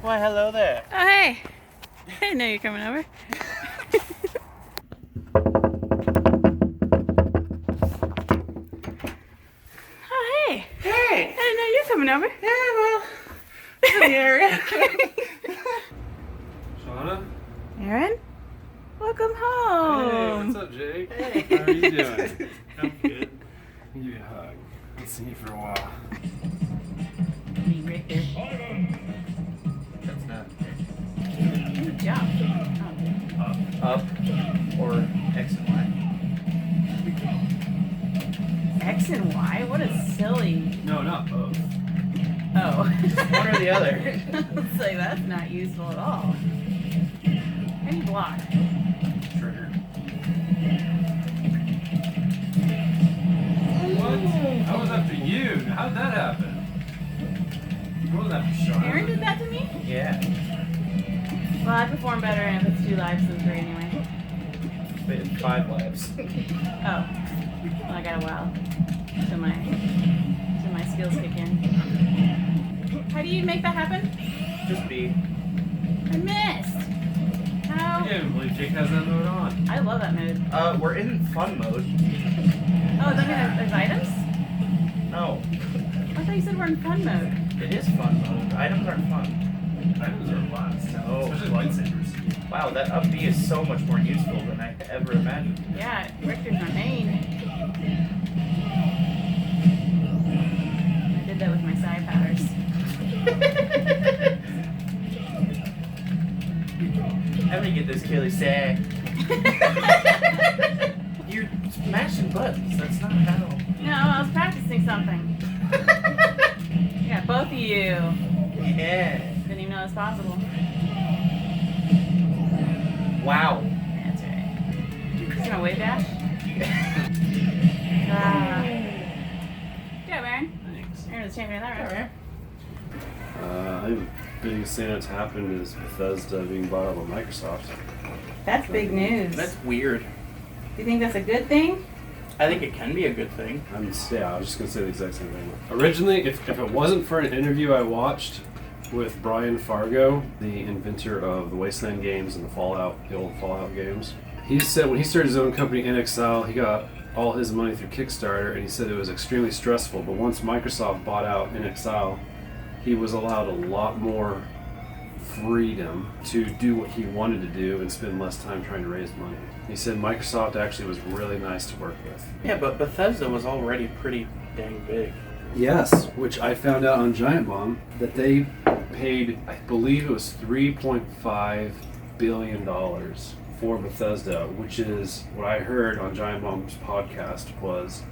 Why, hello there. Oh, hey. I didn't know you're coming over. Oh, hey. Hey! I didn't know you're coming over. Yeah, well, I'm in the area. Shonna? Aaron? Welcome Hey, home. what's up, Jake? Hey. How are you doing? I'm good. Give you a hug. I haven't seen you for a while. Me right there. That's not Good job. up or X and Y. X and Y? What a silly. No, not both. Oh. One or the other. It's like, that's not useful at all. Any block. Trigger. What? I was after you. How did that happen? I wasn't after Shonna. Aaron did that to me? Yeah. Well, I perform better if it's 2 lives than 3 anyway. But it's 5 lives. Oh. Well, I got a while till my skills kick in. How do you make that happen? Just B. I missed. I How? can't even believe Jake has that mode on. I love that mode. We're in fun mode. Oh, does that mean there's items? No. I thought you said we're in fun mode. It is fun mode. Items aren't fun. Items are lots. No. Especially lightsabers. Wow, that up B is so much more useful than I ever imagined. Yeah, Richter's my main. I did that with my side powders. I'm gonna get this Kelly sack. You're smashing buttons. That's not how. No, I was practicing something. Yeah, both of you. Yeah. Didn't even know it was possible. Wow. That's right. Just gonna wave dash? Ah. Good job, Aaron. Thanks. Aaron was the champion of that, right? I think the biggest thing that's happened is Bethesda being bought out by Microsoft. That's big news. That's weird. Do you think that's a good thing? I think it can be a good thing. I was just gonna say the exact same thing. Originally, if it wasn't for an interview I watched with Brian Fargo, the inventor of the Wasteland games and the old Fallout games, he said when he started his own company NXL, he got all his money through Kickstarter, and he said it was extremely stressful. But once Microsoft bought out NXL, he was allowed a lot more freedom to do what he wanted to do and spend less time trying to raise money. He said Microsoft actually was really nice to work with. Yeah, but Bethesda was already pretty dang big. Yes, which I found out on Giant Bomb that they paid, I believe it was $3.5 billion for Bethesda, which is what I heard on Giant Bomb's podcast was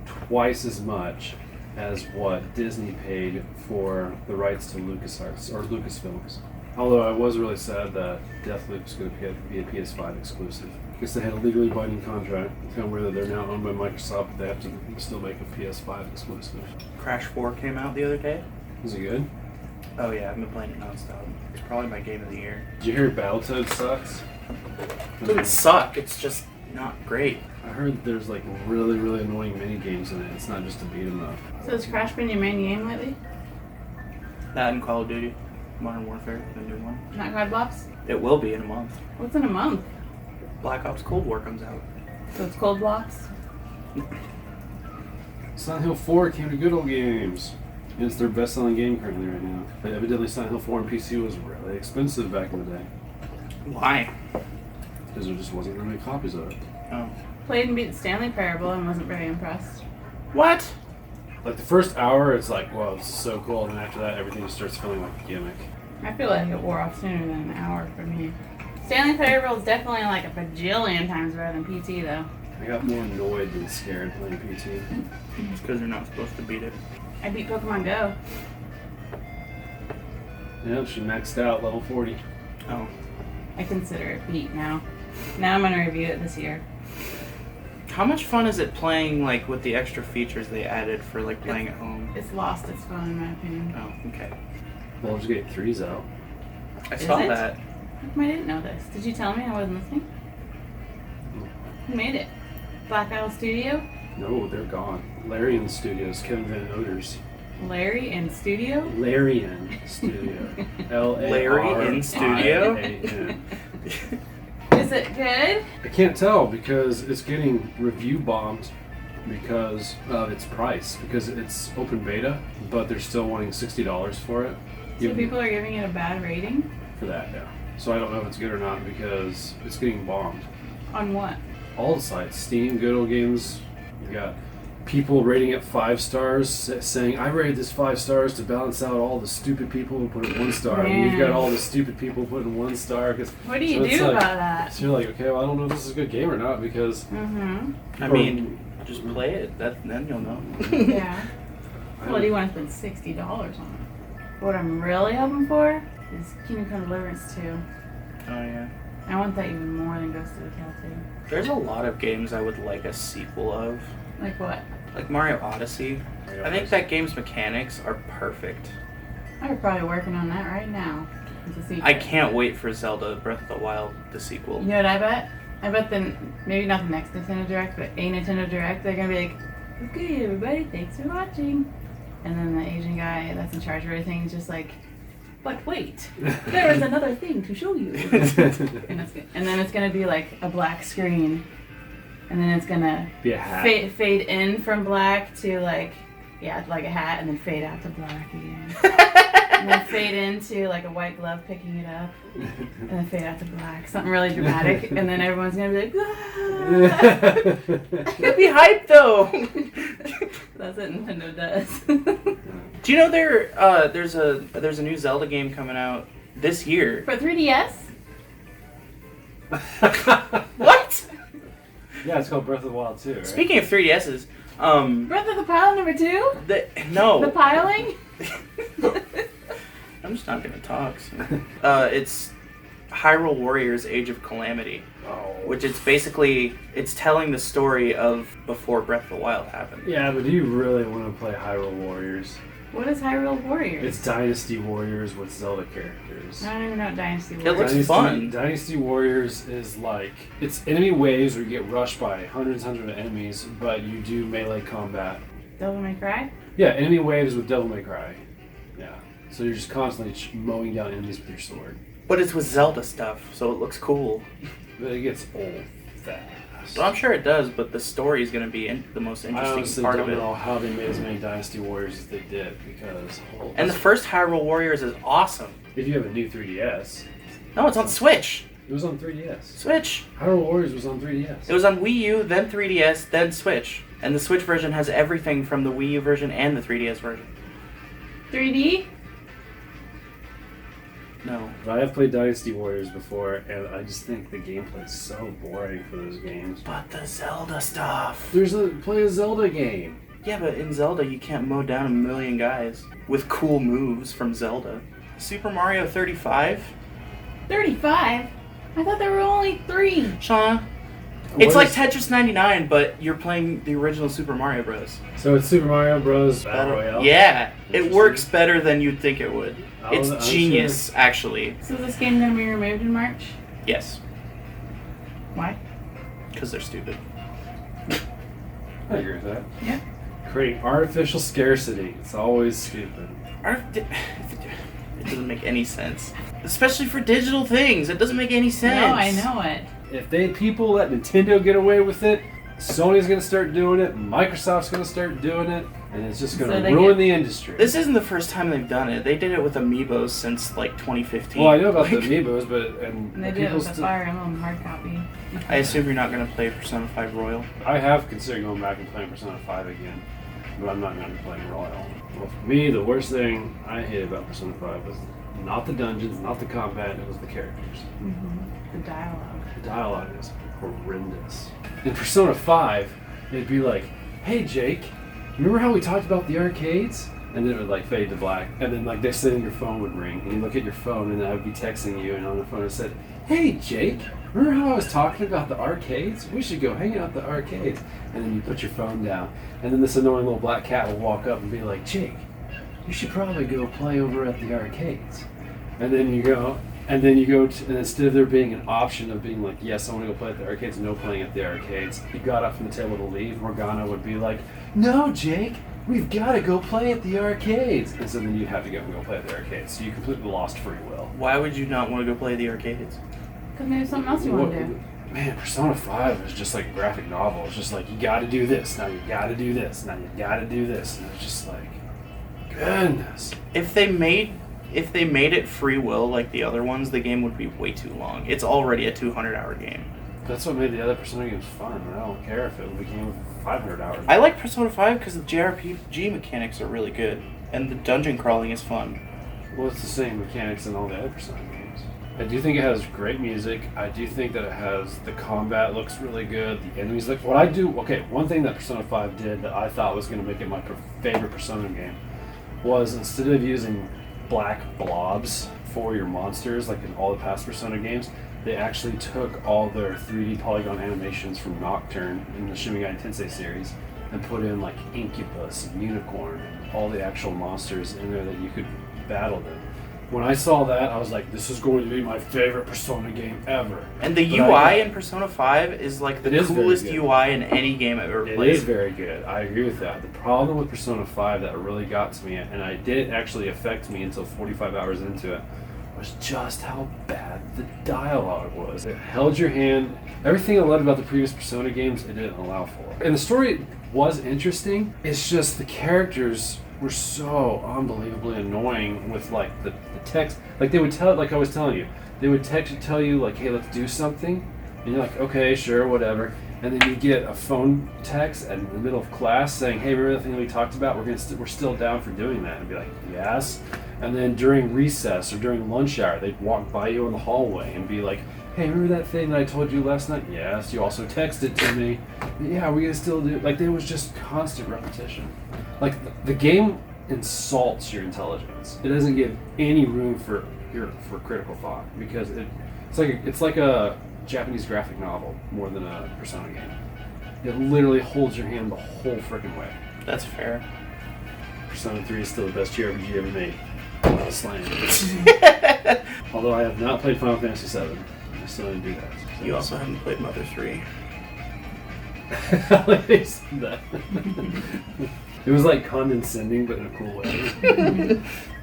twice as much as what Disney paid for the rights to LucasArts or Lucasfilms. Although I was really sad that Deathloop was going to be a PS5 exclusive. Because they had a legally binding contract. It's kind of weird that they're now owned by Microsoft, but they have to still make a PS5 exclusive. Crash 4 came out the other day. Is it good? Oh yeah, I've been playing it nonstop. It's probably my game of the year. Did you hear Battletoads sucks? It doesn't suck, it's just not great. I heard there's like really, really annoying mini games in it. It's not just to beat 'em up. So has Crash been your main game lately? That and Call of Duty. Modern Warfare, the new one. Not ColdBlops? It will be in a month. What's in a month? Black Ops Cold War comes out. So it's ColdBlops? Silent Hill 4 came to Good Old Games. And it's their best-selling game currently right now. But evidently Silent Hill 4 on PC was really expensive back in the day. Why? Because there just wasn't very many copies of it. Oh. Played and beat Stanley Parable and wasn't very impressed. What? Like the first hour, it's like, whoa, this is so cool. And then after that, everything just starts feeling like a gimmick. I feel like it wore off sooner than an hour for me. Stanley Parable is definitely like a bajillion times better than PT though. I got more annoyed than scared playing PT. It's because they're not supposed to beat it. I beat Pokemon Go. Yep, she maxed out level 40. Oh. I consider it beat now. Now I'm gonna review it this year. How much fun is it playing like with the extra features they added for like playing at home? It's lost its fun in my opinion. Oh, okay. Baldur's Gate 3's out. I Is saw it? that. How come I didn't know this? Did you tell me I wasn't listening? Who made it? Black Isle Studio? No, they're gone. Larian Studios, Kevin Van Oders. Larry in studio? Larian Studio. Larry in Studio? L-A-R-I-A-N. Is it good? I can't tell because it's getting review bombed because of its price. Because it's open beta, but they're still wanting $60 for it. So people are giving it a bad rating? For that, yeah. So I don't know if it's good or not because it's getting bombed. On what? All the sites, Steam, Good Old Games. You got people rating it 5 stars, saying I rated this 5 stars to balance out all the stupid people who put it 1 star. And you've got all the stupid people putting 1 star. What do you do about that? So you're like, okay, well I don't know if this is a good game or not because. I mean, just play it. Then you'll know. Yeah. Well, do you want to spend $60 on it? What I'm really hoping for is Kingdom Come Deliverance 2. Oh yeah. I want that even more than Ghost of the Cow 2. There's a lot of games I would like a sequel of. Like what? Like Mario Odyssey. I think that game's mechanics are perfect. I'm probably working on that right now. It's a secret. I can't wait for Zelda Breath of the Wild, the sequel. You know what I bet? I bet maybe not the next Nintendo Direct, but a Nintendo Direct, they're going to be like, okay, everybody, thanks for watching. And then the Asian guy that's in charge of everything is just like, but wait, there is another thing to show you. and then it's going to be like a black screen. And then it's going to be a hat. Fade in from black to like a hat, and then fade out to black again. And then fade into like a white glove picking it up. And then fade out to black. Something really dramatic. And then everyone's going to be like, ah! It'd be hype though. That's what Nintendo does. Do you know there's a new Zelda game coming out this year? For 3DS? What? Yeah, it's called Breath of the Wild 2, right? Speaking of 3DSs, Breath of the Pile number 2? No. The piling? I'm just not gonna talk. So. It's Hyrule Warriors: Age of Calamity, which it's telling the story of before Breath of the Wild happened. Yeah, but do you really want to play Hyrule Warriors? What is Hyrule Warriors? It's Dynasty Warriors with Zelda characters. I don't even know what Dynasty Warriors It looks fun. Dynasty Warriors is like, it's enemy waves where you get rushed by hundreds of enemies, but you do melee combat. Devil May Cry? Yeah, enemy waves with Devil May Cry. Yeah. So you're just constantly mowing down enemies with your sword. But it's with Zelda stuff, so it looks cool. But it gets old fast. Well, I'm sure it does, but the story is going to be the most I interesting honestly part don't of it. know how they made as many Dynasty Warriors as they did, because... And the first Hyrule Warriors is awesome. If you have a new 3DS... No, it's on Switch. It was on 3DS. Switch. Hyrule Warriors was on 3DS. It was on Wii U, then 3DS, then Switch. And the Switch version has everything from the Wii U version and the 3DS version. 3D? No. But I have played Dynasty Warriors before, and I just think the gameplay is so boring for those games. But the Zelda stuff. Play a Zelda game. Yeah, but in Zelda you can't mow down a million guys with cool moves from Zelda. Super Mario 35? 35? I thought there were only 3. Shonna, it's like Tetris 99, but you're playing the original Super Mario Bros. So it's Super Mario Bros. Battle Royale? Yeah, it works better than you'd think it would. It's I'm genius, sure. actually. So is this game going to be removed in March? Yes, Why? because they're stupid. I agree with that. Yeah. Creating artificial scarcity. It's always stupid. It doesn't make any sense. Especially for digital things. It doesn't make any sense. No, I know it. If people let Nintendo get away with it, Sony's going to start doing it, Microsoft's going to start doing it, and it's just going to ruin the industry. This isn't the first time they've done it. They did it with Amiibos since like 2015. Well, I know about the Amiibos, but... And they did it with the Fire Emblem hard copy. I assume you're not going to play Persona 5 Royal. I have considered going back and playing Persona 5 again, but I'm not going to be playing Royal. Well, for me, the worst thing I hated about Persona 5 was not the dungeons, not the combat, it was the characters. Mm-hmm. The dialogue. The dialogue is horrendous. In Persona 5, it'd be like, hey Jake, remember how we talked about the arcades? And then it would like fade to black, and then like next thing your phone would ring, and you look at your phone, and I would be texting you, and on the phone it said, hey Jake, remember how I was talking about the arcades? We should go hang out at the arcades. And then you put your phone down, and then this annoying little black cat will walk up and be like, Jake, you should probably go play over at the arcades. And then you go, and instead of there being an option of being like, yes, I want to go play at the arcades, no playing at the arcades, you got up from the table to leave, Morgana would be like, no, Jake, we've got to go play at the arcades. And so then you have to go play at the arcades. So you completely lost free will. Why would you not want to go play the arcades? Because maybe something else you want to do. Man, Persona 5 is just like a graphic novel. It's just like, you got to do this. Now you got to do this. Now you got to do this. And it's just like, goodness. If they made it free will like the other ones, the game would be way too long. It's already a 200-hour game. That's what made the other Persona games fun. I don't care if it became 500 hours. I like Persona 5 because the JRPG mechanics are really good, and the dungeon crawling is fun. Well, it's the same mechanics in all the other Persona games. I do think it has great music. I do think that it has, the combat looks really good. The enemies look, one thing that Persona 5 did that I thought was going to make it my favorite Persona game was, instead of using black blobs for your monsters like in all the past Persona games, they actually took all their 3D polygon animations from Nocturne in the Shin Megami Tensei series and put in like Incubus and Unicorn and all the actual monsters in there that you could battle them. When I saw that, I was like, this is going to be my favorite Persona game ever. And the UI in Persona 5 is like the coolest UI in any game I've ever played. It is very good. I agree with that. The problem with Persona 5 that really got to me, and I didn't actually affect me until 45 hours into it, was just how bad the dialogue was. It held your hand. Everything I loved about the previous Persona games, it didn't allow for. And the story was interesting. It's just the characters were so unbelievably annoying with like the text. Like they would tell, like I was telling you, they would tell you like, hey, let's do something. And you're like, okay, sure, whatever. And then you get a phone text in the middle of class saying, hey, remember the thing we talked about? We're still down for doing that. And be like, yes. And then during recess or during lunch hour, they'd walk by you in the hallway and be like, hey, remember that thing that I told you last night? Yes, you also texted to me. Yeah, we're going to still do it. Like, there was just constant repetition. Like, the game insults your intelligence. It doesn't give any room for critical thought because it's like a Japanese graphic novel more than a Persona game. It literally holds your hand the whole freaking way. That's fair. Persona 3 is still the best JRPG ever made. Slam. Although I have not played Final Fantasy 7. I still didn't do that. So. You also haven't played Mother 3. They said that. It was like condescending, but in a cool way.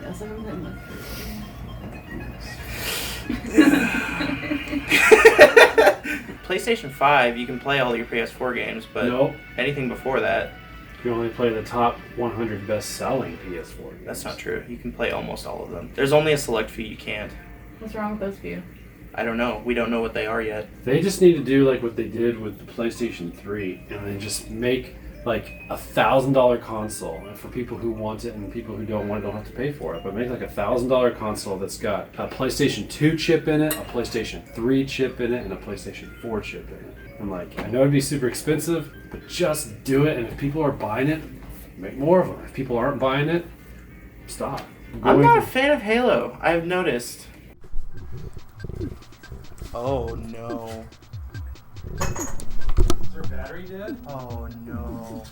Yes, I haven't played Mother 3. PlayStation 5, you can play all your PS4 games, but anything before that... You can only play the top 100 best-selling PS4 games. That's not true. You can play almost all of them. There's only a select few you can't. What's wrong with those few? I don't know. We don't know what they are yet. They just need to do like what they did with the PlayStation 3 and then just make like $1,000 console. And for people who want it and people who don't want it don't have to pay for it. But make like $1,000 console that's got a PlayStation 2 chip in it, a PlayStation 3 chip in it, and a PlayStation 4 chip in it. I'm like, I know it'd be super expensive, but just do it. And if people are buying it, make more of them. If people aren't buying it, stop. I'm not a fan of Halo. I've noticed. Oh no. Is their battery dead? Oh no.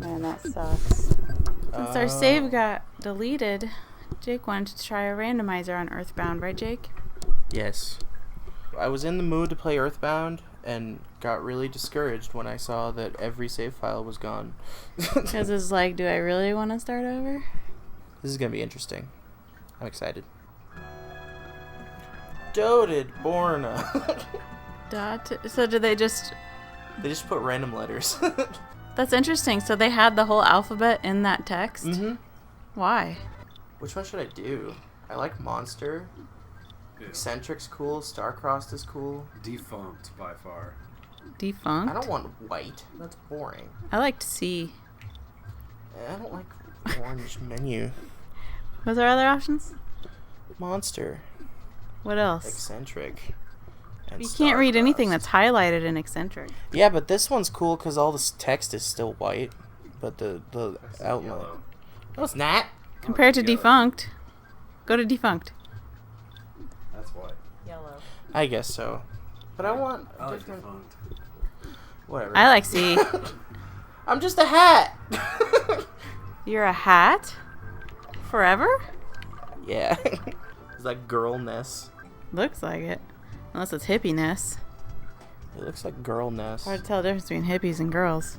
Man, that sucks. Since our save got deleted, Jake wanted to try a randomizer on EarthBound, right, Jake? Yes. I was in the mood to play EarthBound and got really discouraged when I saw that every save file was gone. Because it's like, do I really want to start over? This is going to be interesting. I'm excited. Doted Borna. So did they just... They just put random letters. That's interesting. So they had the whole alphabet in that text? Mm-hmm. Why? Which one should I do? I like Monster. Yeah. Eccentric's cool. Starcrossed is cool. Defunct by far. Defunct? I don't want white. That's boring. I liked C. I don't like orange menu. Was there other options? Monster. What else? Eccentric. And you can't read anything that's highlighted in eccentric. Yeah, but this one's cool because all this text is still white. But the outline. No, it's not. Compared to defunct. Go to defunct. That's white. Yellow. I guess so. But I want I like different... defunct. Whatever. I like C. I'm just a hat. You're a hat? Forever? Yeah. Is that girlness? Looks like it. Unless it's hippiness. It looks like girlness. Hard to tell the difference between hippies and girls.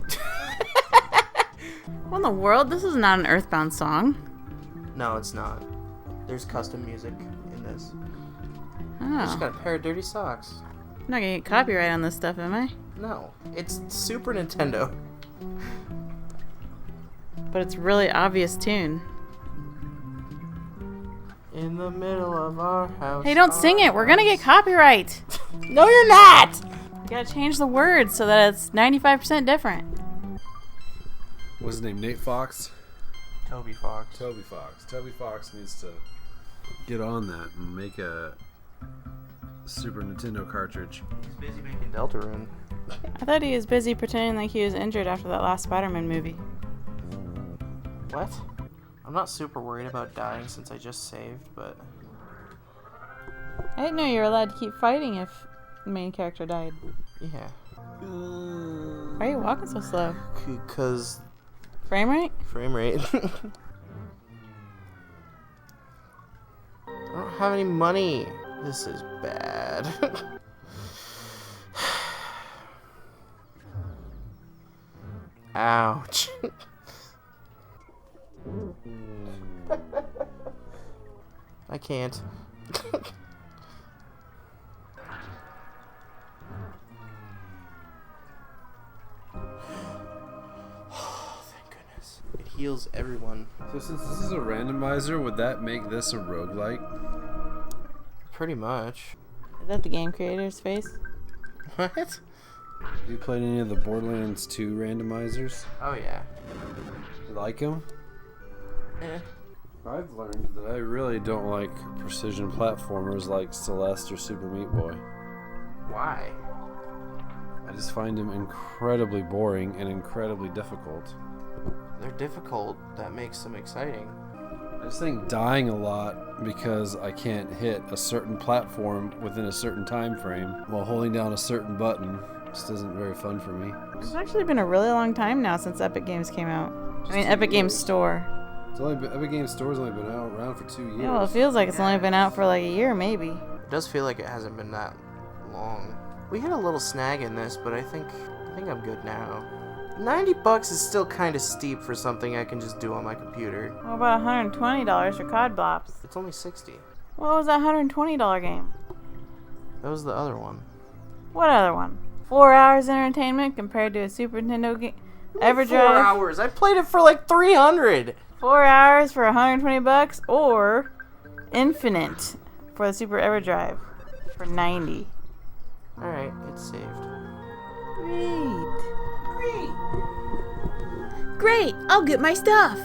What in the world? This is not an EarthBound song. No, it's not. There's custom music in this. Oh. I just got a pair of dirty socks. I'm not gonna get copyright on this stuff, am I? No, it's Super Nintendo. But it's really obvious tune. In the middle of our house. Hey, don't sing it. We're gonna get copyright. No, you're not! You gotta change the words so that it's 95% different. What's his name? Nate Fox? Toby Fox. Toby Fox. Toby Fox needs to get on that and make a Super Nintendo cartridge. He's busy making Deltarune. I thought he was busy pretending like he was injured after that last Spider-Man movie. What? I'm not super worried about dying since I just saved, but... I didn't know you were allowed to keep fighting if the main character died. Yeah. Why are you walking so slow? Because... Frame rate? Frame rate. I don't have any money. This is bad. Ouch. I can't. Thank goodness. It heals everyone. So since this is a randomizer, would that make this a roguelike? Pretty much. Is that the game creator's face? What? Have you played any of the Borderlands 2 randomizers? Oh yeah. You like them? Eh. I've learned that I really don't like precision platformers like Celeste or Super Meat Boy. Why? I just find them incredibly boring and incredibly difficult. They're difficult. That makes them exciting. I just think dying a lot because I can't hit a certain platform within a certain time frame while holding down a certain button just isn't very fun for me. It's actually been a really long time now since Epic Games came out. I mean, Epic Games Store. It's only been, Epic Games Store's only been around for 2 years. Yeah, well, it feels like it's only been out for like a year, maybe. It does feel like it hasn't been that long. We had a little snag in this, but I think I'm good now. $90 is still kind of steep for something I can just do on my computer. What about $120 for ColdBlops? It's only $60. What was that $120 game? That was the other one. What other one? 4 hours entertainment compared to a Super Nintendo game? EverDrive? 4 hours. I played it for like 300. 4 hours for $120, or Infinite for the Super EverDrive for $90. All right, it's saved. Great. I'll get my stuff.